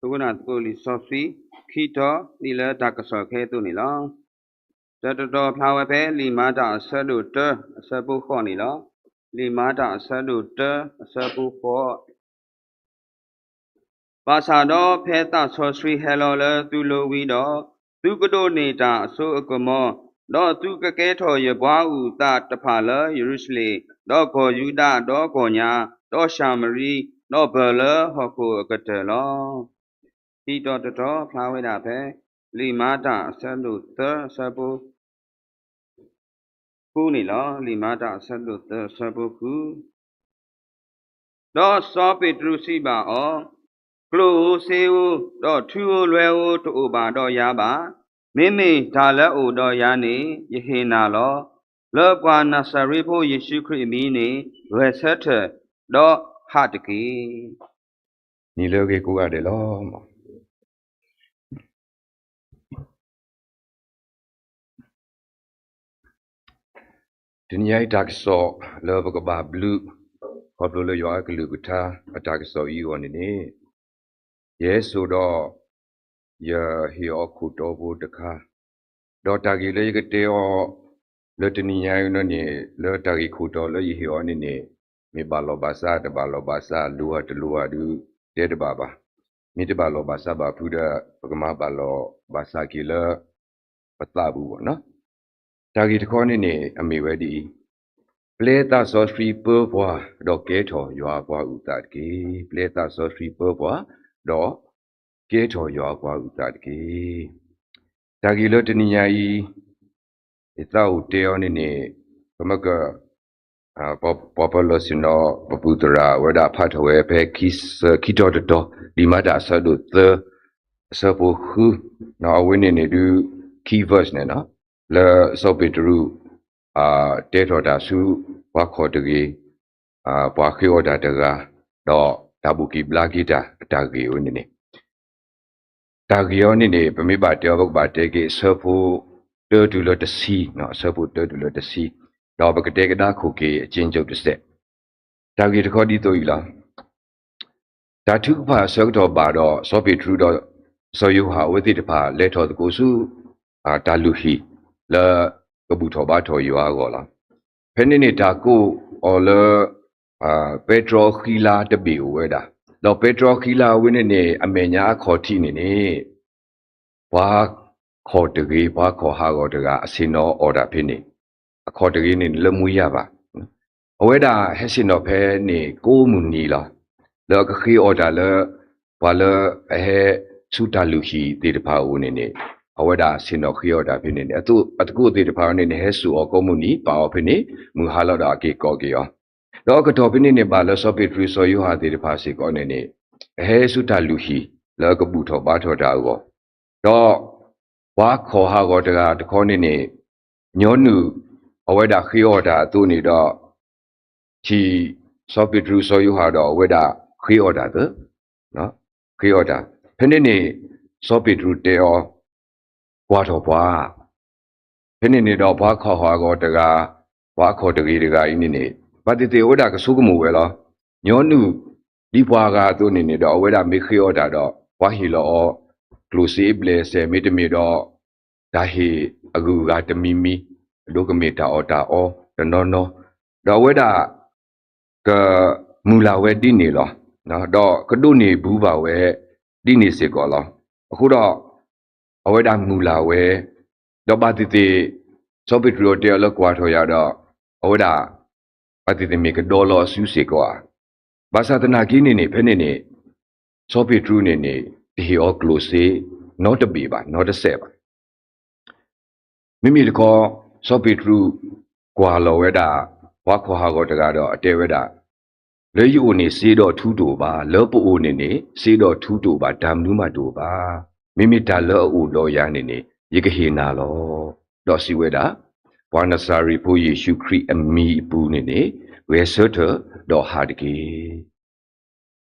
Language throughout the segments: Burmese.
Tukuna tukuli sofi kito nila takasoke tu nila. Jatuh flower pe lima ta selu te sebu kho nila. Lima ta selu te sebu kho. Pasado pe ta sosri hello le tu lo wi do. Tu kado ni ta so akomo. Do tu kake tho ye bwa u ta tapha le Jerusalem. Do ko Yuda do ko nya do Shamari do bele ho ko akate lo. Ito to flower da pe lima ta selu te sebu ku ni lo lima ta selu te sebu ku. Do so Petru si ba o. Klo seu do thu lwe o to ba do ya ba. Mimi da le o do ya ni yehina lo. Lo kwa Nazareth pho Yesu Christ mi ni reset do hat ki. Ni lo ke ku ade lo. Dunia tak so lo ba ba blue. Hoblo lo yo ke lu ta tak so yi on ni. Yesu do ya hi o ku to bu ta kha. Do ta ki le ke te o lo dunia no ni lo ta ki ku to lo yi hi on ni. Mi ba lo ba sa de ba lo ba sa lu ha de lu ha du de de ba ba. Mi de ba lo ba sa ba pu da ba ma ba lo ba sa ki le ba ta bu bo no. Ta ki de ko ni a mi we di. Pleta so free per bwa do ke tho ywa bwa u ta ki. Pleta so free per bwa do ke tho ywa bwa u ta ki. Ta ki lo tni ya yi ita u te on ni ba ma ka popular sino paputra wada phat we pe ki do di ma da sa do the sa po khu na win ni du key verse ne no le so petru te tho da su wa kho de ge bwa khyo da da ga do da bu ki bla ki da ta ge o ni ta ge yo ni pa mi ba te ba te ge sa po de du lo de si no sa po de du lo de siတော့ပကတဲ့ကဒါခုကေအချင်းချုပ်တစ်ဆက်တာဂီတခေါ်ဒီတို့ဤလားဓာတုဖာဆောက်တော်ပါတော့စောပိထရူတော့စောယုဟာဝိသိတဖာလဲထော်တကူစုတာလူဟီလာကဘူထောဘာထော်ယူအားကောလားဖဲနေနေတာကိုအော်လပက်ထရိုခီလာတပီဝဲတာတော့ပက်ထရိုခီလာဝင်းနေအမေညာခေါ်ထိနေဘာခေါ်တကြီးဘာခေါ်ဟာကောတကအစင်တော်အော်ဒါဖြစ်နေအခေါ်တကြီးနေလမူရပါအဝဲတာဟက်စင်တော့ဖဲနေကိုမူနီလားလောကခီအော်ဒါလဘာလအဟဲစူတာလူခီတေတဖာဦးနေအဝဲတာစင်တော့ခီအော်ဒါဖြစ်နေအတူအတကူတေတဖာနေဟဲဆူအော်ကိုမူနီပါအော်ဖြစ်နေမူဟာလောက်တာကေကောကေရောတော့ကတော့ဖြစ်နေပါလဆော့ပီထရီဆိုယူဟာတေတဖာစီကောနေအဟဲစူတာလူခီလောကပူထောပါထောတာကောတော့ဝါခေါ်ဟာကောတကတခေါနေညောနုအဝဲတာခီအော်ဒါသူနေတော့ချီဆော့ပီထရီဆိုယူဟာတော့အဝဲတာခီအော်ဒါနော်ခီအော်ဒါဖနေနေဆော့ပီထရီတေအောဘွားတော့ဘွားဖနေနေတော့ဘွားခေါ်ဟာကောတကဘွားခေါ်တကြီးတကဤနေဘာတိတေဝဒါကဆုကမှုပဲလောညောနုဒီဘွားကသူနေတော့အဝဲတာမေခီအော်ဒါတော့ဘွားဟီလောကလူစီဘလေဆေမီတမီတော့ဒါဟီအကူကတမီမီဒုကမေတာအော်တာအောတနော်တော့ဝဲတာကမူလာဝဲတိနေလောနော်တော့ကတုနေဘူးပါဝဲတိနေစေကောလောအခုတော့အဝဲတာမူလာဝဲတော့ပါတိတိစောပိထရိုတဲလောက်ကွာထော်ရတော့အဝဲတာပါတိတိမေကဒေါ်လောဆူစေကောဘာသာတနာကြီးနေဖဲနေစောပိထရူနေဒီအောကလိုစီnot to be ပါ not to say ပါမိမိတကောစောပိထရူကွာလောဝဲတာဝါခေါ်ဟာကောတကတော့အတဲဝဲတာလေယူနေစေတော့ထူးတူပါလောပအိုနေစေတော့ထူးတူပါဓမ္မနုမတူပါမိမိတာလောအိုလောရနေယေကဟေနာလောတော့စီဝဲတာဝါနစာရီဖိုယေရှုခရစ်အမီပူနေဝဲဆော့တော့ဟာတကေ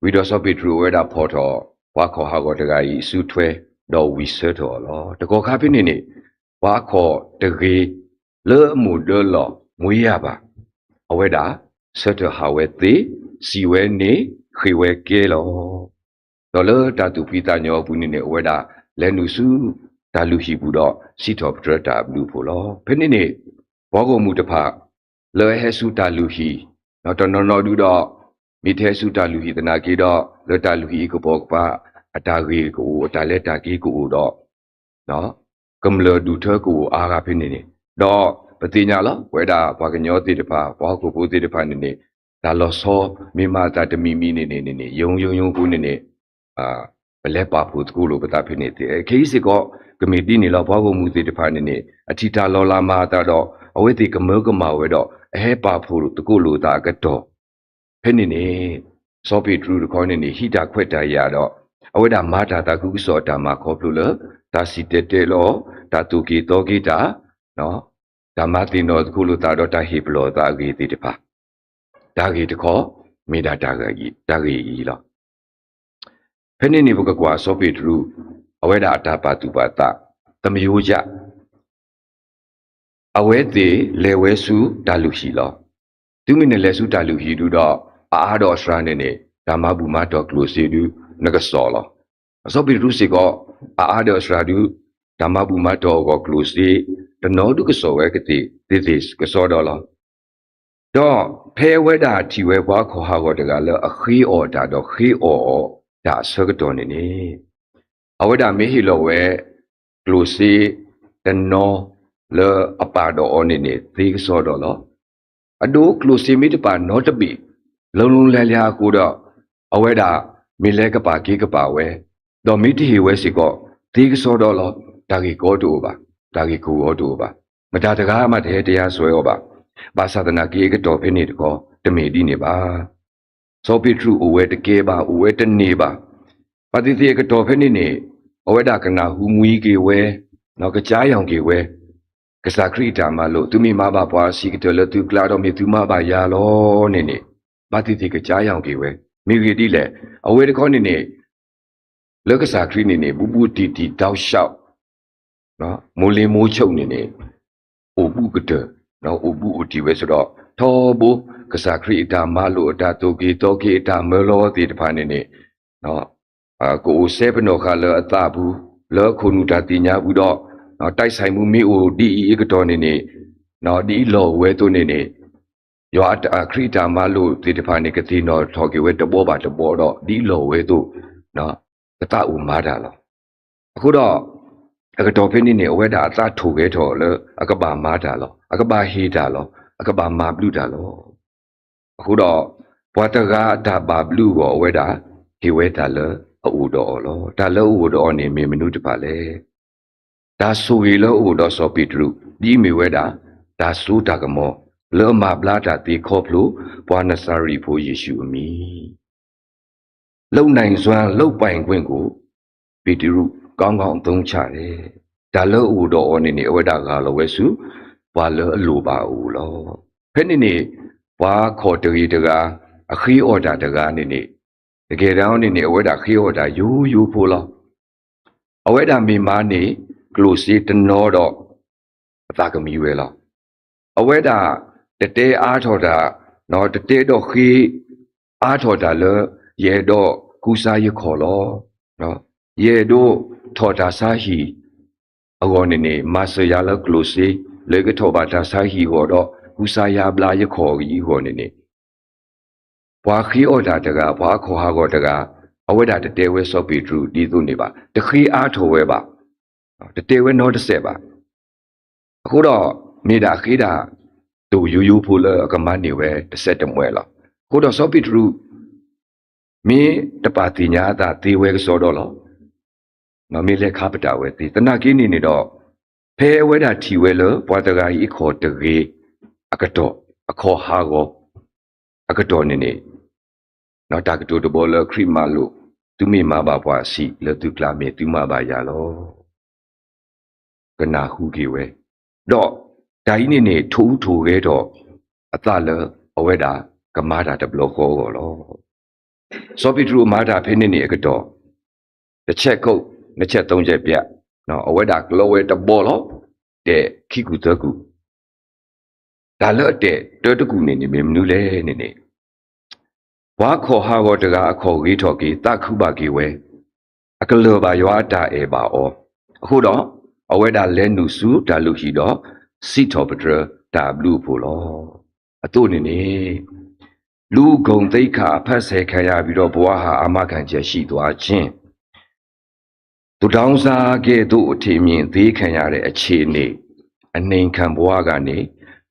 ဝီဒစောပိထရူဝဲတာဖော်တော့ဝါခေါ်ဟာကောတကကြီးစုထွဲတော့ဝီဆော့တော့လောတကောခါဖိနေဝါခေါ်တကေလေမှုဒေလောမွေးရပါအဝဲတာဆော့တော့ဟာဝဲသေးစီဝဲနေခေဝဲကဲလော တော်လတာတူပိတာညောဘူးနေဝဲတာလဲနုစုဒါလူရှိဘူးတော့စီတော်ပဒရတာဘူးဖို့လောဖက်နေဘောကုံမှုတဖလဲဟဲစုတာလူရှိနော်တော်နော်ဒူတော့မိသေးစုတာလူရှိတနာကေတော့လတာလူရှိကိုဘောကပါအတာကြီးကိုအတာလက်တာကြီးကိုတော့နော်ကမ္လဒူထကိုအားကဖက်နေတော့ပတိညာလောဝဲတာဘာကညောတိတဖဘောကိုဘူးတိတဖနေဒါလောဆောမိမတာတမီမီနေယုံကူနေဘလဲပါဖို့တကူလိုပတာဖြစ်နေတယ်ခေးစီကကမတီနေလောဘောကုံမှုစီတဖာနေအထီတာလောလာမာတာတော့အဝိတိကမောကမာဝဲတော့အဟဲပါဖို့တကူလိုတာကတော့ဖြစ်နေစောပိထရူခေါနေဟိတာခွက်တာရတော့အဝိဒါမာတာတကုစောတာမှာခေါ်လို့လဒါစီတဲလောဒါတူကီတောကီတာနော်ဓမ္မတိနောတကူလိုတာတော့တဟိပလောတာဂီတိတဖာဒါဂီတခေါ်မေတ္တာဒါဂီလောဖက်နေဘကကွာစောပိထရူအဝဲဒါအတာပါတူပါတာသမယိုးကြအဝဲသေးလေဝဲစုတာလူရှိလောသူမင်းနဲ့လေစုတာလူရှိတူတော့အားတော်စရနေဓမ္မဘူမတော်ကလိုစီတူနကစောလောအစောပိထရူစီကအားတော်စရတူဓမ္မဘူမတော်ကကလိုစီတနောဒုကစောဝဲကတိတိကစောတော်လောတော့ဖဲဝဲတာထီဝဲဘွားခေါ်ဟာကောတကလည်းအခီးအော်တာတော့ခီးအော်ဒါဆကတော်နေအဝဒမေဟီလောဝဲကလိုစီတနောလေအပါတော်နေသေစောတော်လောအဒိုကလိုစီမီတပါနောတပီလုံလဲလျာကိုတော့အဝဲတာမေလဲကပါကေကပါဝဲတော်မိတိဟေဝဲစီကောသေစောတော်လောဒါကြီးကောတူပါဒါကြီးကိုရောတူပါမတာတကားမှတရားဆွဲရောပါဘာသာတနာကေကတော်ဖိနေတကောတမေဒီနေပါစောပိထရူအဝဲတကယ်ပါအဝဲတနေပါပတိတိကတော်ဖိနေအဝဲဒါကနာဟူမူကြီးကေဝဲနောက်ကကြားရောင်ကေဝဲကစားခရိတာမလို့သူမိမဘာပွားစီကတော်လသူကလာတော်မြေသူမဘာရလောနေပတိတိကကြားရောင်ကေဝဲမိဂီတိလေအဝဲတကောနေလက်ကစားခရိနေဘူတီတောက်လျှောက်နော်မိုးလင်းမိုးချုပ်နေအိုပုကတနော်ဥပုဥတီဝဲဆိုတော့ထောဘူကစားခရိတာမလို့အတာတိုကီတောကီတာမေလောတိတဖာနေနော်ကိုဆေပနောခါလအတာဘူးလောခုနူတာတင်ညာဘူးတော့နော်တိုက်ဆိုင်မှုမိအိုဒီဧကတော်နေနော်ဒီလောဝဲတို့နေယောခရိတာမလို့တိတဖာနေကတိနော်ထော်ကေဝဲတဘောပါတဘောတော့ဒီလောဝဲတို့နော်အတာဥမာတာလောအခုတော့အကတော်ဖိနေအဝဲတာအတာထိုခဲတော်လအကပါမာတာလောအကပါဟေတာလောအကပါမာပလူတာလောအခုတော့ဘွားတကားတာပါဘလူကိုအဝဲတာဒီဝဲတာလအူတော်လောဒါလောအူတော်နေမေမနုတပါလေဒါဆူရီလောအူတော်စောပိတရုဒီမေဝဲတာဒါဆူတာကမောလောမပလာတာတေခေါဖလို့ဘွားနဆာရီဖို့ယေရှုအမီလုံနိုင်စွမ်းလုံပိုင်ခွင့်ကိုပိတရုကောင်းအသုံးချတယ်ဒါလောအူတော်နေအဝဲတာကလောဝဲစုဘာလောအလိုပါဦးလောဖက်နေဘာခေါ်တရီတကာအခီးအော်တာတကာနေတကယ်တော့နေအဝဲတာခီးအော်တာယူဖို့လောအဝဲတာမိမာနေကလိုစီတနောတော့အသာကမီဝဲလောအဝဲတာတတဲအားထော်တာနော်တတဲတော့ခီးအားထော်တာလေရဲတော့ကူစားရခေါ်လောနော်ရဲတော့ထော်တာစားဟီအကောနေမဆရာလကလိုစီလေကထောပါတာစားဟီဟောတော့ကူစားရပလာရခေါ်ကြီးဟောနေဘွာခီအော်တာတကဘွာခေါ်ဟာကောတကအဝဲတာတတဲဝဲဆော့ပီထရူဒီသူနေပါတခီအားထော်ဝဲပါတတဲဝဲနောတစ်ဆက်ပါအခုတော့မိတာခီတာတူယူဖို့လကမနေဝဲတစ်ဆက်တမွဲလားအခုတော့ဆော့ပီထရူမင်းတပါတိညာတာတေဝဲကစောတော့လောနော်မေလက်ခါပတာဝဲတီတနာကင်းနေတော့ဖဲဝဲတာထီဝဲလဘွာတကကြီးခေါ်တကေအကတော့အခေါ်ဟာကောအကတော့နေနော်တာကတူတဘောလခရိမာလို့သူမိမဘာဘွာစီလသူကလာမေသူမဘာရလောကနာဟုကေဝဲတော့ဒိုင်းနေထိုးခဲတော့အသလအဝဲတာကမာတာတဘလခေါ်ကောလောစောပိထရူမာတာဖဲနေအကတော့တစ်ချက်ကုတ်နှစ်ချက်သုံးချက်ပြနော်အဝဲတာကလောဝဲတဘောလောတဲ့ခိကူတကူဒါလည်းတဲ့တကူနေမနူးလဲနေ ဝါခေါ်ဟာဝတကအခေါ်ကြီးထော်ကြီးတခုပါကြီးဝဲအကလောပါရွာတာအေပါဩအခုတော့အဝဲတာလဲနုစုဒါလူဟီတော့စီထောပဒရဒါဘလူဖို့လောအတုနေနေလူဂုံသိက္ခာအဖက်ဆဲခံရပြီးတော့ဘဝဟာအာမခံချက်ရှိသွားခြင်းသူတောင်းစားခဲ့သို့အထင်မြင်သေးခံရတဲ့အခြေအနေအနေခံဘဝကနေ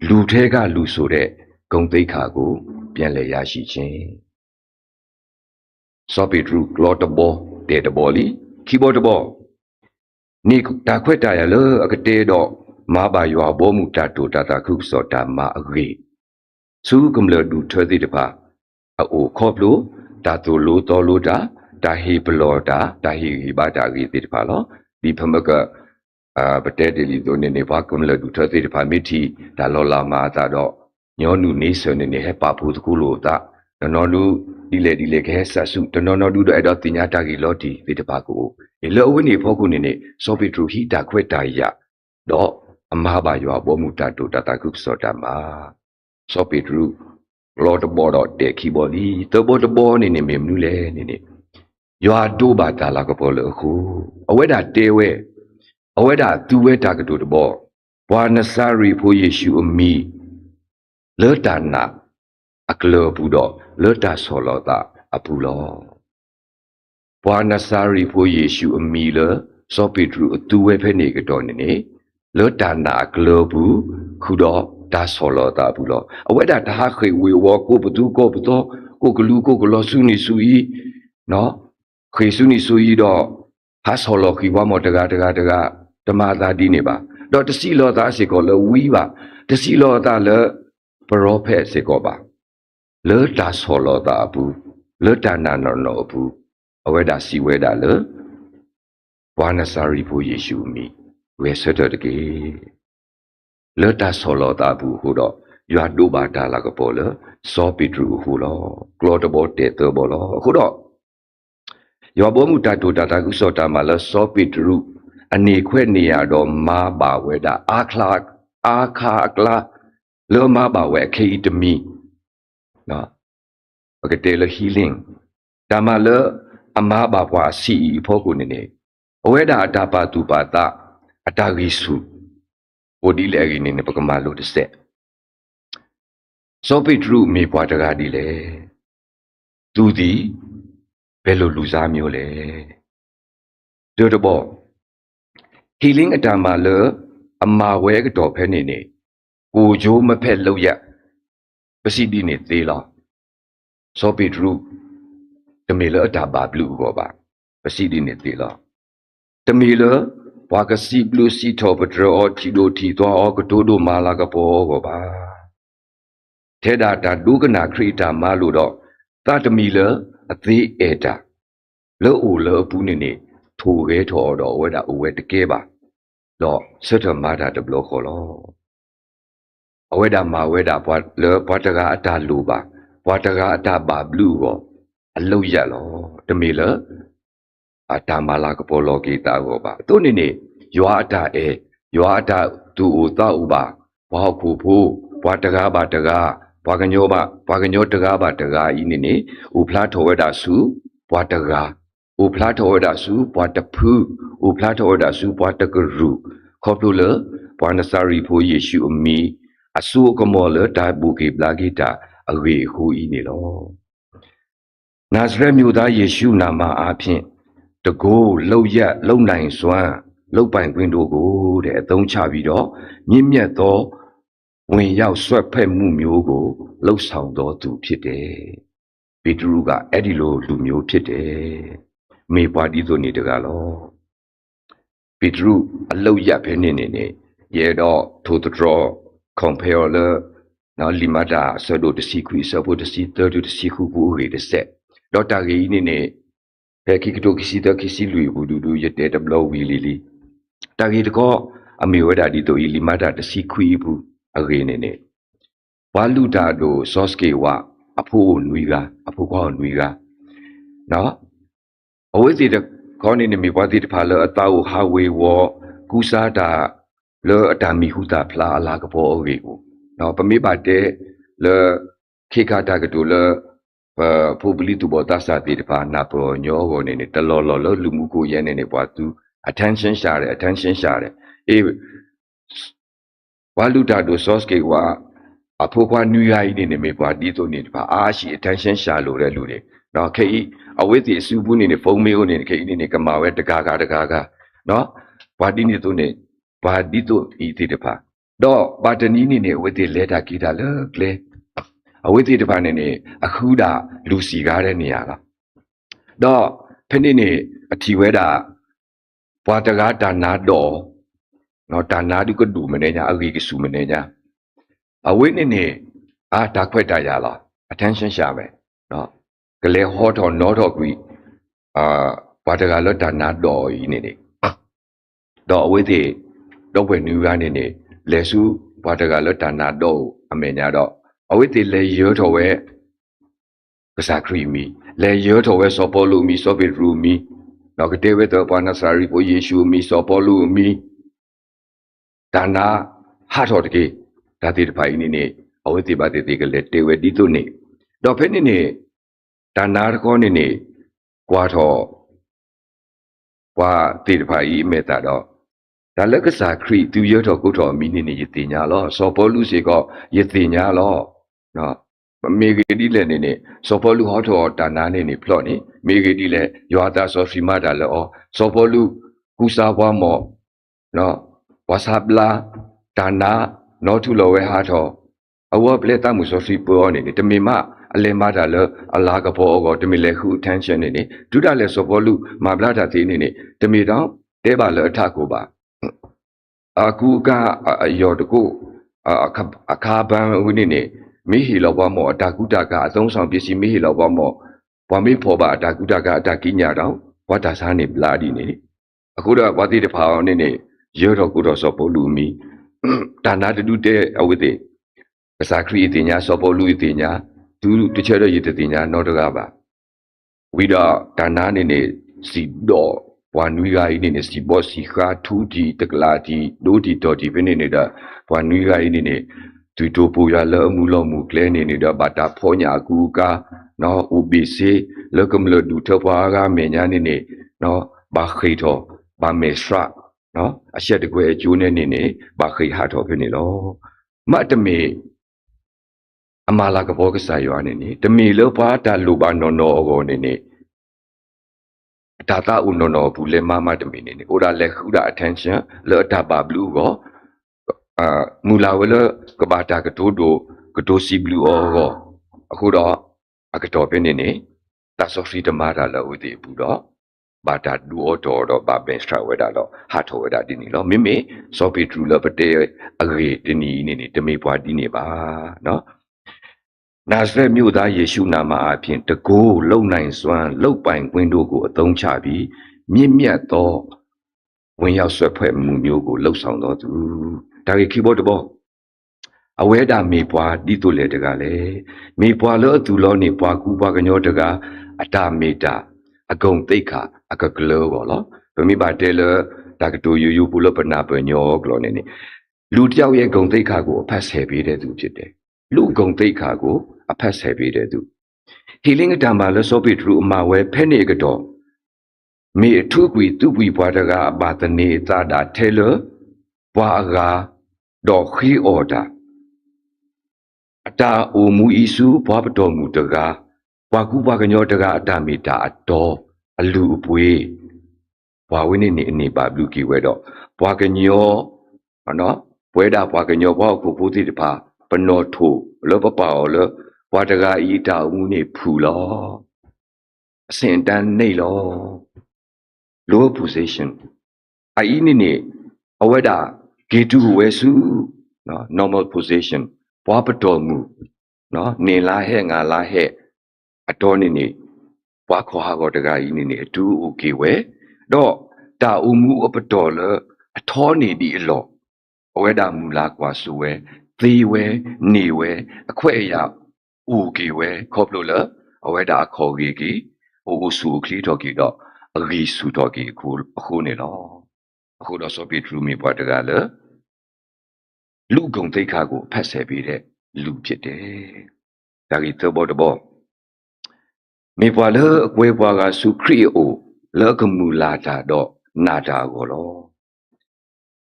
လူထဲကလူဆိုတဲ့ဂုံသိက္ခာကိုပြန်လည်ရရှိခြင်းစောပိဒရုကလောတဘောတေတဘောလီခီဘောတဘောနိတာခွက်တာရလအကတေတော့မာဘာယောဘောမူတာတိုတာတာခုစောတာမာအဂေသူကမ္လဒူထွေးတိတပါအိုခေါပလို့တာတူလိုတော်လိုတာတာဟီဘလောတာတာဟီဘာတာဂီတိတပါလောဒီဖမကပတဲတေလီတို့နေဘာကမ္လဒူထွေးတိတပါမိတီဒါလောလာမာတာတော့ညောနုနေစနေဟဲပါဖို့တကူလို့တာနော်လူဒီလေခဲဆဆုတနော်လူတော့အဲ့တော့တင်ညာတာကြီးလော်တီဒီတပါကိုလောဝိနေဖို့ခုနေစောပိထရူဟီတာခွဲတာရတော့အမဘာယောဘောမူတာတိုတာတာကုစောတာမာစောပိထရူလော်တဘောတော့တေခီဘောဒီတဘောတဘောနေမေမနူးလေနေယောဒိုဘာတာလာကဘောလခုအဝဲတာတေဝဲအဝဲတာသူဝဲတာကတိုတဘောဘွာနစာရီဖို့ယေရှုအမီလောတာနာအကလောဘူးတော့လောတာဆောလောတာအပူလောဘွာနစာရီဖို့ယေရှုအမီလစောပိထရူအတူဝဲဖဲနေကတော့နေလောတာနာအကလောဘူးခုတော့ဒါဆောလောတာဘူးလောအဝဲတာဒါခေဝေဝကိုဘသူကိုဘတော့ကိုကလူကိုကလောဆုနေဆူဤနော်ခေဆုနေဆူဤတော့ဟာဆောလောခိဝမောတကာဓမ္မသာဒီနေပါတော့တစီလောသားစေကောလဝီပါတစီလောသားလပရောဖက်စေကောပါလောတာဆောလောတာဘူးလောတာနာနော်ဘူးအဝဲတာစီဝဲတာလဝါနစာရီဖို့ယေရှုမီဝဲဆတ်တကေလောတာဆောလောတာဘူးဟိုတော့ရွာဒိုဘာတာလာကပေါ်လစောပိထရူဟိုလောကလောတဘောတေတဘောလောဟိုတော့ယောဘောမူတာတိုတာတာကုစောတာမှာလစောပိထရူအနေခွဲ့နေရတော့မာပါဝဲတာအာခာကလာလောမာပါဝဲခေတမီနော်โอเคတေလဟီလင်းဒါမှလအမာပါဘွားစီဖို့ကိုနေအဝဲတာအတာပါတူပါတာအတာဂီစုဘိုဒီလေဂီနေပကမာလို့တစ်ဆက်စောပိထရုမေဘွားတကားဒီလေသူဒီဘယ်လိုလူစားမျိုးလဲတို့တော့ဟီလင်းအတာမှာလအမာဝဲကတော့ဖဲနေကိုဂျိုးမဖက်လောက်ရပစီဒီနေသေးလားစောပိထရုတမေလအတာပါဘလူကောပါပစီဒီနေသေးလားတမေလဘွာကစီဘလူစီထောပဒရောချီဒိုတီတော့ကတိုဒိုမာလာကပေါ်ကောပါထဲတာဒုကနာခရီတာမာလို့တော့တတမီလအသေးအေတာလောအိုလောပူးနေထိုခဲထော်တော့ဝဲတာအဝဲတကဲပါတော့ဆွတ်ထမာတာတဘလခေါ်လောအဝဲတာမာဝဲတာဘွာလောဘွာတကအတာလူပါဘွာတကအတာပါဘလူကောအလုတ်ရလောတမေလအတာမာလာကပေါ်လောကီတာကောပါသူနေရွာအတာရွာအတာသူ့ဦးတော့ဥပါဘောက်ခုဖို့ဘွာတကားပါတကားဘွာကညောတကားပါတကားဤနေဥဖလားထောဝဲတာစုဘွာတကားဥဖလားထောဝဲတာစုဘွာတဖူးဥဖလားထောဝဲတာစုဘွာတကရူခေါပလူလဘွာနစာရီဖို့ယေရှုအမီအဆူကမောလဒါဘူကေဘလာဂီတာအဝေဟူဤနေလောနာဇရက်မြို့သားယေရှုနာမအားဖြင့်တကိုးလှုပ်ရက်လုံနိုင်စွမ်းလှုပ်ပိုင်ခွင့်တို့ကိုတဲ့အသုံးချပြီးတော့မြင့်မြတ်သောဝင်ရောက်ဆွတ်ဖက်မှုမျိုးကိုလှုပ်ဆောင်တော်သူဖြစ်တယ်။ပေတရုကအဲ့ဒီလိုလူမျိုးဖြစ်တယ်။မေပွားဒီဆိုနေတကားလောပေတရုအလုတ်ရက်ပဲနေရဲတော့ထိုတော် compare နော်လီမာတာဆဒိုတစီခွီဆဘိုတစီတော်တစီခုဘူးရေတဲ့ဆက်ဒေါက်တာကြီးနေဖဲခိကတိုကစီတကစီလူဘူးဒူရတဲ့တဘလဝီလီတာကြီးတကောအမေဝဒဒီတိုလီမာတာတစီခွီဘူးအရေနေဝါလူတာတို့စော့စကေဝအဖိုးနွီကအဖိုးကောနွီကနော်အဝိဇ္ဇေခေါနေနေမိပွားတိတဖာလအတာကိုဟာဝေဝကူစားတာလောအတာမီဟုတာဖလာအလာကပေါ်အေကိုနော်ပမေပါတဲ့လခေခတာကတူလ ဖို့ပလီတူဘောတာစာတိတပါနာပေါ်ညောကိုနေနေတလောလောလူမှုကိုရဲနေနေပွားသူ attention ရှာတယ်အေးဝါလူတာတို့ source ကေကအဖို့ခွာနူယာကြီးနေနေမေပွားဒီတို့နေတပါအားရှိ attention ရှာလို့တဲ့လူတွေနော်ခေဤအဝိသေစုဘူးနေနေဖုံးမေးကိုနေခေဤနေနေကမာဝဲတကာကနော်ဘာဒီနေတို့နေဘာဒီတို့ဤတိတပါတော့ဘာတနီးနေနေဝိသေလဲတာကြည့်တာလေအဝိသေတပါနေနေအခုဒါလူစီကားတဲ့နေရာကတော့ဖက်နေနေအထီဝဲတာဘွာတကားဒါနာတော့နော်ဒါနာဒီကဒူမနေညာအဂီကဆူမနေညာအဝိနေနေဒါခွက်တာရလား attention ရှာမယ်နော်ကလေးဟောတော်နောတော်ကွီဘွာတကားလောဒါနာတော့ဤနေနေတော့အဝိသေတော့ဘယ်နူကနေနေလေစုဘွာတကားလောဒါနာတော့အမေညာတော့အဝိသေလေရောတော်ဝဲကစားခရီမီလေရောတော်ဝဲစောပေါ်လူမီစောပေရူမီနော်ကတဲ့ဝဲတော့ဘာနာစာရီပိုယေရှုမီစောပေါ်လူမီဒါနာဟာတော်တကေဒါတိတဖိုင်နေနေအဝိသေပါတေကလေတေဝဲဒီတုနေတော့ဖဲနေနေဒါနာရကောနေနေကွာတော်ကွာတေတဖိုင်မေတာတော့ဒါလက်ကစားခရီသူရောတော်ကိုတော်မီနေနေရတင်ညာလောစောပေါ်လူစီကောရတင်ညာလောနော်မေဂီဒီလည်းနေစောပေါ်လူဟောတော်ဒါနာနေနေဖလော့နေမေဂီဒီလည်းရွာသားစောစီမတာလောစောပေါ်လူကူစာဘွားမော်နော်ဝါဆပ်လာဒါနာနော်ထူလောဝဲဟာတော်အဝပလက်တမှုစောစီပေါ်နေတမေမအလေမတာလောအလားကဘောကောတမေလေခု attention နေဒုဒလည်းစောပေါ်လူမဘလာတာသေးနေတမေတော့တဲပါလောအထကိုပါအခုကအယောတကုအခါပန်းဝိနေမိဟီလောဘမောအတာကုတကအသုံးဆောင်ပစ္စည်းမိဟီလောဘမောဘွာမေဖောပါအတာကုတကအတာကိညာတော့ဝတ်တာစားနေပလာဒီနေအခုတော့ဝတိတဖာအောင်နေရောတော့ကုတော့စောပေါ်လူမီဒါနာတူတဲ့အဝိသေကစားခရီအတင်ညာစောပေါ်လူအတင်ညာသူတချဲတော့ရတဲ့တင်ညာတော့တကားပါဝိတော့ဒါနာနေစီတော့ဘွာနွီဂိုင်းနေစီဘောစီခါထူဒီတကလာဒီဒိုဒီတော်ဒီဘင်းနေတာဘွာနွီဂိုင်းနေသူတို့ပူရလောမှုလောမှုကလဲနေတော့ဘာတာဖောညာကူကနော်ဥပိစေလကမလဒူထဘွာကမေညာနေနော်ဘာခိတော်ဘာမေစရာနော်အချက်တကွယ်အကျိုးနဲ့နေဘာခိဟာတော်ဖြစ်နေလောမတ်တမေအမာလာကဘောကစားရွာနေတမေလောဘာတာလူပါနော်နော်ကိုနေဒါတာဥနော်နော်ဘူးလေမတမေနေအိုဒါလက်ခုဒါ attention လောတာပါဘလူးကိုမူလာဝဲလကဘာတာကတိုးကတိုးစီဘလူးအောအခုတော့အကတော်ပြနေတာဆော့ဖီတမာတာလောဝတိဘူးတော့ဘာတာဒူအော်တော့ဘာဘန်စထရာဝဲတာတော့ဟာထောဝဲတာဒီနီလောမိမေဆော့ဖီထရူလပတေအဂေဒီနီနေတမေပွားဒီနေပါနော်နာဇရက်မြို့သားယေရှုနာမအဖြစ်တကိုးလုံနိုင်စွမ်းလုတ်ပိုင်ကွင်းတို့ကိုအသုံးချပြီးမြင့်မြတ်သောဝင်ရောက်ဆွဲဖွဲ့မှုမျိုးကိုလှုပ်ဆောင်တော်သူဒါကြီး keyboard တော့အဝဲတာမေပွားဒီတို့လေတကလည်းမေပွားလို့အတူလို့နေပွားကူပွားကညောတကအတမေတာအကုံသိခါအကကလောကောလောဗမိပါတဲလဒါကတူယူပူလပနာပညောကလောနေလူတယောက်ရဲ့ဂုံသိခါကိုအဖတ်ဆယ်ပေးတဲ့သူဖြစ်တယ်လူဂုံသိခါကိုအဖတ်ဆယ်ပေးတဲ့သူဟီလင်းတံပါလစောပိထရူအမဝဲဖဲနေကတော့မေအထုကွီသူပွီဘွားတကအပါတနေသာတာထဲလဘွားကာတော့ခီအော်တာအတာအိုမူဤစုဘွားပတော်မူတကားဘွားကူဘွားကညောတကားအတာမီတာအတော်အလူအပွေးဘွားဝင်းနေအနေပါလူကီဝဲတော့ဘွားကညောနော်ပွဲတာဘွားကညောဘွားကိုဖိုးတိတဖာပနောထိုလောပပါောလောဘွားတကားဤတာဦးနေဖူလောအစင်တန်းနေလော low position အီနေအဝဲတာဂေတူဝဲစုနော် normal position ဘွားပတော်မူနော်နေလာဟဲ့ငါလာဟဲ့အတော်နေဘွားခေါ်ဟာကောတကားဤနေအတူโอเคဝဲတော့တာဦးမှုအပတော်လအထောနေဒီအလောအဝဲတာမူလာကွာဆိုဝဲသေးဝဲနေဝဲအခွဲ့အရာโอเคဝဲခေါပလို့လအဝဲတာခေါ်ကြီးဟိုဆူခလီတော့ကြီးတော့အဂီဆူတော့ကြီးအခုနေလောအခုတော့ဆိုပြီးထူမီပွားတကားလလူဂုံသိခါကိုဖတ်ဆယ်ပေးတဲ့လူဖြစ်တယ်ဒါကြီးသဘောတဘော မေပွာလေအကွဲပွားကစုခရီအိုလောကမူလာတာတော့နာတာကိုလော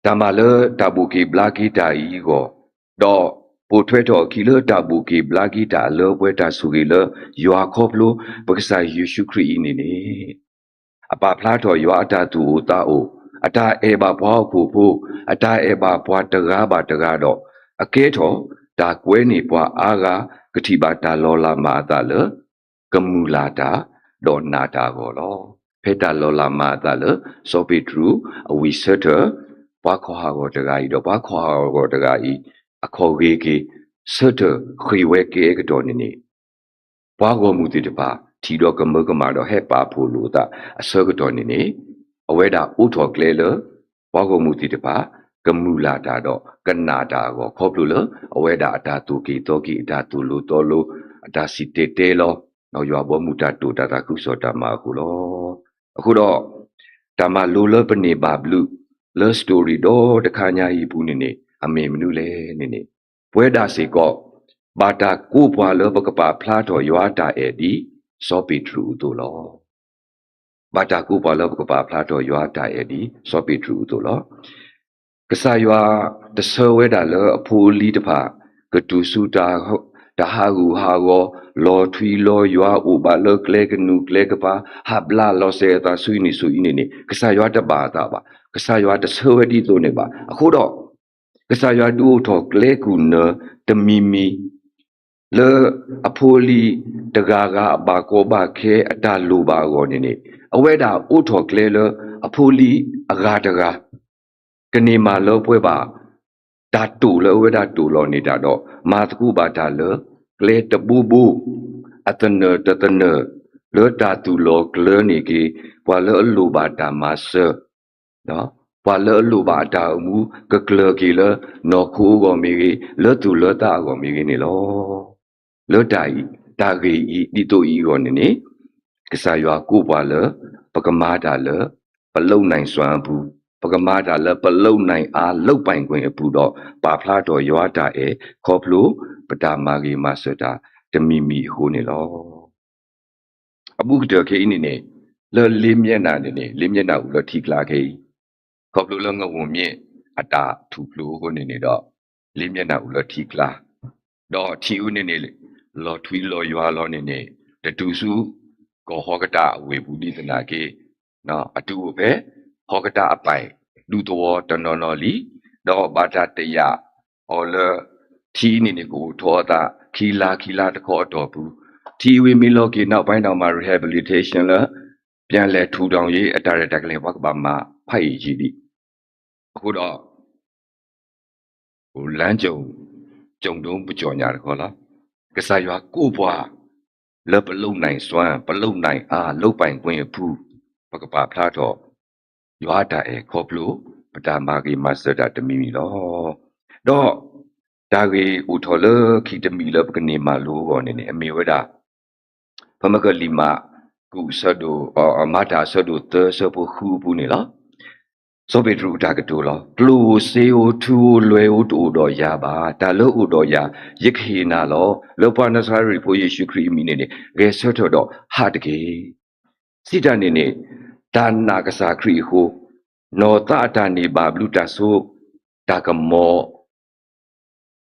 တမလေတဘူကီဘလာကီတာဤကိုတော့ပိုထွဲတော့ခီလေတဘူကီဘလာကီတာလောပွဲတာဆူကီလေယွာခေါပလိုပက္ကစာယေရှုခရစ်နေနေအပါဖလားတော်ယွာအတာသူတာအိုအတာအေဘာဘွားခုဖို့အတာအေဘာဘွားတကားပါတကားတော့အကဲတော်ဒါကွဲနေပွားအားကကတိပါတာလောလာမာတာလေကမူလာတာတော့နာတာကိုလောဖေတာလောလာမာတာလေဆိုပီထရူအဝီဆတ်တာဘွားခေါ်ဟာကိုတကားဤတော့ဘွားခေါ်ဟာကိုတကားဤအခေါ်ကြီးကြီးဆတ်တာခရီဝဲကေကတော့နေဘွားကိုမူတည်တပါထီတော့ကမကမာတော့ဟဲ့ပါဖို့လို့တာအစောကတော့နေအဝဲတာဥထော်ကလေလဘွားကိုမူတည်တပါကမူလာတာတော့ကနာတာကိုခေါ်လို့လအဝဲတာအတာတူကီတော့ကီအတာတူလို့တော့လို့အတာစီတေတေလောနော်ရွာဘောမူတာတူတာတာခုစောတာမှာခုလောအခုတော့ဒါမှလိုလပနေပါဘလူလစတိုရီတော့တခါညာဤဘူးနေအမေမနုလဲနေပွဲတာစီကောဘာတာကိုပွာလပကပါဖလားတော်ရွာတာအဲ့ဒီစောပီထရူတို့လောဘာတာကိုပွာလပကပါဖလားတော်ရွာတာအဲ့ဒီစောပီထရူတို့လောကဆာရွာတဆောဝဲတာလအဖိုးလီတဖာကတူစုတာတဟာဂူဟာဂောလောထွီလောရွာဥပါလကလေကနုကလေကပါဟာဘလာလောစေတာဆွီနီဆွီနေကဆာရွာတပါတာပါကဆာရွာတဆောဝဲဒီတို့နေပါအခုတော့ကဆာရွာတူထောကလေကူနတမီမီလေအဖိုးလီတဂါကအပါကောပါခဲအတလူပါကောနေအဝဲတာဥထောကလေလအဖိုးလီအဂါတဂါကနေမာလောပွဲပါဒါတူလောဝဲဒါတူလောနေတာတော့မာတကူပါဒါလောကလေတဘူဘူအတနတတနလောတာတူလောကလနေကေဘွာလောလူပါတာမဆနော်ဘွာလောလူပါတာမူကကလကေလနော်ခုကောမီလောတူလောတာကောမီနေလောလောတာဤတာဂေဤဒီတိုဤကောနေကစားရွာကိုဘွာလောပကမာတာလောပလုံနိုင်စွမ်းဘူးပကမာတာလပလုံနိုင်အားလောက်ပိုင်ခွင့်အပူတော့ပါဖလားတော်ရွာတာအဲခေါပလိုပတာမာဂီမဆတာတမီမီဟိုနေလောအပုကတခေနေနေလလေးမျက်နာနေလေးမျက်နာဦးလထီကလာခေခေါပလိုလငဝုံမြင့်အတာထူပလိုဟိုနေတော့လေးမျက်နာဦးလထီကလာတော့ထီဦးနေလောထွီလောရွာလောနေတတူစုကောဟောကတာဝေဘူးဒီတနာကေနော်အတူပဲဟောကတာအပိုင်လူတော်တနော်နော်လီတော့ဘာသာတရဟောလထီနေကိုထောတာခီလာတခေါ်တော်ဘူးထီဝေမီလောကေနောက်ပိုင်းတော့မှာ rehabilitation လပြန်လဲထူထောင်ရေးအတာရတက်ကလေးဘကဘာမှာဖိုက်ကြီးဒီအခုတော့ဟိုလမ်းကြုံတုံးပကြော်ညာတခေါ်လားကစားရွာကိုပွားလပလုံနိုင်စွမ်းပလုံနိုင်အားလုတ်ပိုင်ခွင့်ဘူးဘကပါဖလားတော့ရွာတာအဲခေါပလိုပတာမာဂီမဆတာတမီမီလောတော့ဒါကြီးဥထော်လခိတမီလပကနေမာလိုကောနေအမေဝဒဖမကလီမာကုဆဒိုအမတာဆဒိုသဆပခုဘူးနေလားစောပေထူတာကတူလောကလူစေအိုထူလွယ်အိုတူတော့ရပါဒါလို့ဥတော့ရရခေနာလောလောပနဆာရီဖိုယေရှုခရစ်မီနေရေဆတ်တော့ဟာတကေစိတနေဒါနာကစားခရီဟိုနောတာတာနေပါဘလူတာဆိုတာကမော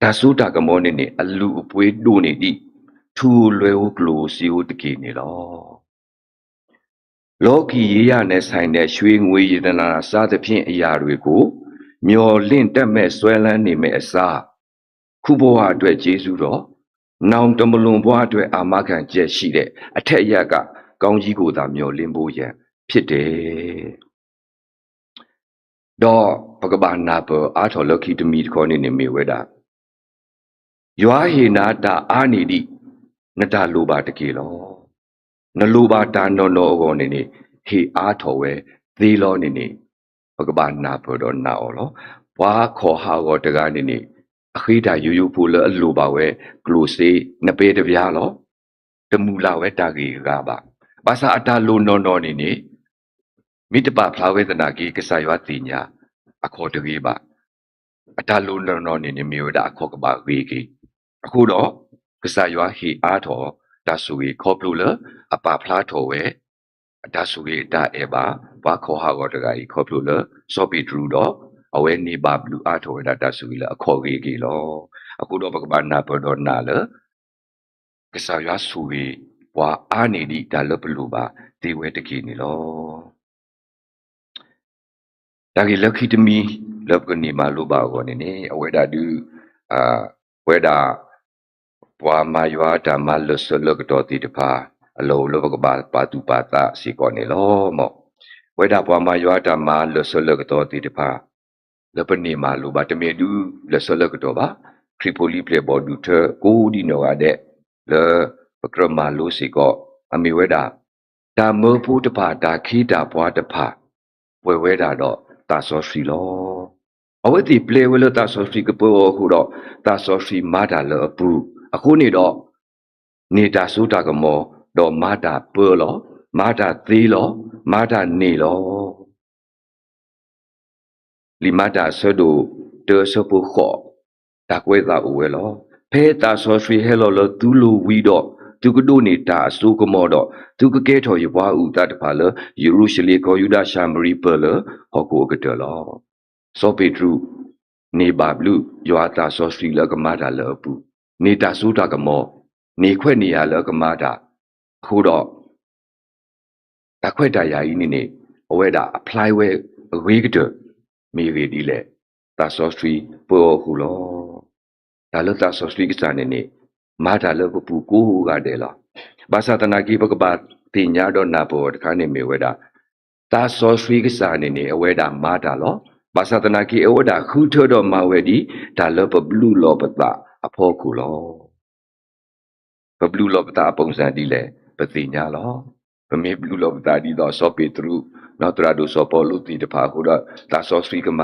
ဒါဆိုတာကမောနေအလူအပွေးတို့နေဒီထူလွယ်အိုကလူစီအိုတကေနေလောကီရေးရနဲ့ဆိုင်တဲ့ရွှေငွေရတနာစားသဖြင့်အရာတွေကိုမျော်လင့်တက်မဲ့ဆွဲလန်းနေမဲ့အစားခုဘဝအတွက်ကျေးဇူးတော်နောင်တမလွန်ဘဝအတွက်အာမခံချက်ရှိတဲ့အထက်ရက်ကကောင်းကြီးကိုသာမျော်လင့်ဖို့ရန်ဖြစ်တယ်တော့ဘဂဗာနာပအာထောလခိတမီခေါ်နေမေဝဲတာရွာဟေနာတာအာနီတိနတလိုပါတကေလောနလိုပါတာနော်ကောနေဟေအားထော်ဝဲသေးလောနေဘကဘာနာဖော်တော့နာအော်လောဘွာခေါ်ဟာကောတကားနေအခိတာယူဖို့လအလိုပါဝဲကလိုစေနပေတပြားလောတမူလာဝဲတာကြီးကပါဘာသာအတာလိုနော်နေမိတပဖလာဝေဒနာကြီးကဆာရွာတင်ညာအခေါ်တကြီးပါအတာလိုနော်နေမြေဝဒအခေါ်ကပါဝေကြီးအခုတော့ကဆာရွာဟေအားထော် တာဆူကြီးခေါပလူလအပါဖလားထော်ဝဲတာဆူကြီးတာအေဘာဘာခေါ်ဟာကောတကကြီးခေါပလူလစောပီထရူတော့အဝဲနေပါဘလူအားထော်ဝဲတာဆူကြီးလအခေါ်ကြီးလောအခုတော့ပကဘာနာပေါ်တော့နာလကစားရဆူကြီးဘွာအာနေဒီဒါလဘလူပါဒီဝဲတကြီးနေလောဒါကြီးလက်ခိတမီလောက်ကနေမလိုပါကောနေအဝဲတာဒူဝဲတာဘွာမာယွာဓမ္မလဆလကတော့တိတဖာအလောလောကဘာပါတူပါတာစီကောနေလောမောဝဲတာဘွာမာယွာဓမ္မလဆလကတော့တိတဖာလပနေမလိုပါတမေဒူလဆလကတော့ပါထရီပိုလီပလေဘော်ဒူထကိုဒီနောရတဲ့လေပကရမလိုစီကောအမီဝဲတာဒါမောဖူတဖာဒါခီတာဘွာတဖာဝဲတာတော့တာဆောစီလောအဝဲတီပလေဝဲလတာဆောစီကပေါ်ခုတော့တာဆောစီမာတာလအပူအခုနေတော့နေတာဆိုတာကမောတော့မာတာပေါ်လောမာတာသေးလောမာတာနေလောလီမာတာဆဒိုတေဆပူခောတာကွဲတာဝဲလောဖဲတာဆောစီဟဲလောလတူလူဝီတော့သူကဒိုနေတာအစုကမောတော့သူကကဲထော်ရပွားဦးတာတဖာလယေရုရှလေကိုယူဒာရှာမရီပလဟောကိုကတလောစောပေထရူနေပါဘလူယွာတာဆောစီလကမာတာလပူနေတာဆိုတာကမောနေခွက်နေရလကမာတာခိုးတော့တခွက်တရာကြီးနေအဝဲတာ apply ဝဲအဝေးကတမေရီဒီလေတာဆောစီပေါ်ခုလောဒါလတာဆောစီကစားနေမာတာလပူကိုကတဲ့လားဘာသာတနာကိပကပါတင်ညာတော့နာပေါ်တခါနေမေဝဲတာတာဆောစီကစားနေအဝဲတာမာတာလောဘာသာတနာကိအဝဲတာခူထောတော့မဝဲဒီဒါလပဘလူလောပတာအဖို့ခုလောဘဘလူလောပတာပုံစံဒီလေပတိညာလောဗမေဘလူလောပတာဒီတော့စောပေထရူနော်တရာဒိုစောပေါ်လူတီတဖာခုတော့တာဆောစီကမ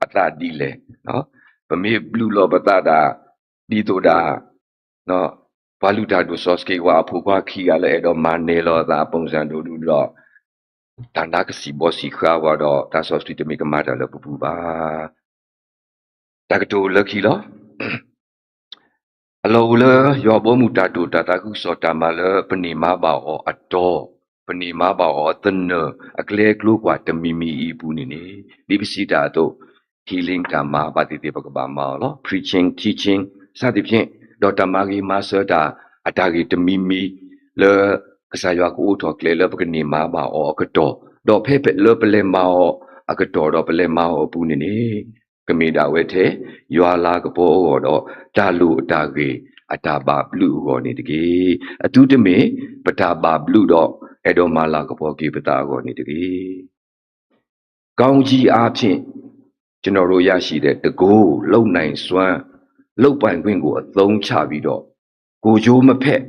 အတာဒီလေနော်ဗမေဘလူလောပတာဒါဒီတို့ဒါနော်ဘာလူတာဒိုဆော့စကေဝါဖူကွာခီရလေတော့မနေလောသာပုံစံတို့တော့တန်တာကစီဘောစီခါဝါတော့တာဆော့စတီတမီကမာတာလပပူပါတကတိုလခီလောအလောလယောဘောမူတာတူတာတာခုစောတာမလပနိမဘာအောအတော်ပနိမဘာအောတနအကလေကလုကွာတမီမီပူနေဒီပစီတာတော့ healing ကမာပါတိတေပကဘာမာလော preaching teaching စသဖြင့်ဒေါက်တာမာဂီမာဆာတာအတာဂီတမီမီလေကစားရွာကိုထော်ကလေလပကနေမဘာအောကတော်တော့ဖဲဖဲလပလေမာအောအကတော်တော့ပလေမာအောပူနေကမေတာဝဲထဲရွာလာကပေါ်တော့တာလူအတာကြီးအတာပါဘလူကောနေတကြီးအတူတမေပတာပါဘလူတော့အဲ့တော့မလာကပေါ်ကြီးပတာကောနေတကြီးကောင်းကြီးအားဖြင့်ကျွန်တော်တို့ရရှိတဲ့တကိုးလုံနိုင်စွမ်းလုတ်ပိုင်ခွင့်ကိုအသုံးချပြီးတော့ကိုကြိုးမဖက်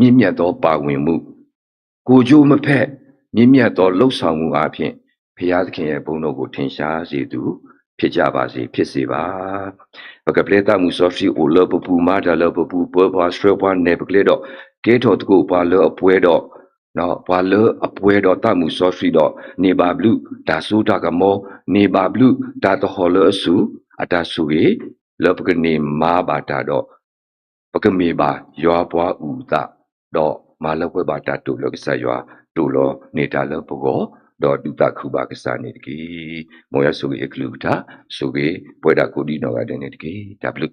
မြင့်မြတ်သောပါဝင်မှုကိုကြိုးမဖက်မြင့်မြတ်သောလှုပ်ဆောင်မှုအားဖြင့်ဘုရားသခင်ရဲ့ဘုန်းတော်ကိုထင်ရှားစေသူဖြစ်ကြပါစေဖြစ်စေပါဘကပလက်တာမူဆောဖီအိုလပပူမာဒါလပပူပေါ်ပါစထရပွန်နေပကလေတော့ကဲတော်တကူပါလအပွဲတော့နော်ဘာလအပွဲတော့တမှုဆောဖီတော့နေပါဘလူဒါဆူတာကမောနေပါဘလူဒါတဟောလအဆူအတာဆူရေလပကနေမာဘာတာတော့ပကမေပါရွာပွားဦးတာတော့မာလပွဲပါတာတူလကဆရွာတူလောနေတာလပကောတော့ဒုတခုပါကစားနေတကြီးမောရဆုကေကလူတာဆုကေပွဲတာကိုဒီနော်ကတဲ့နေတကြီးဒါဘလူ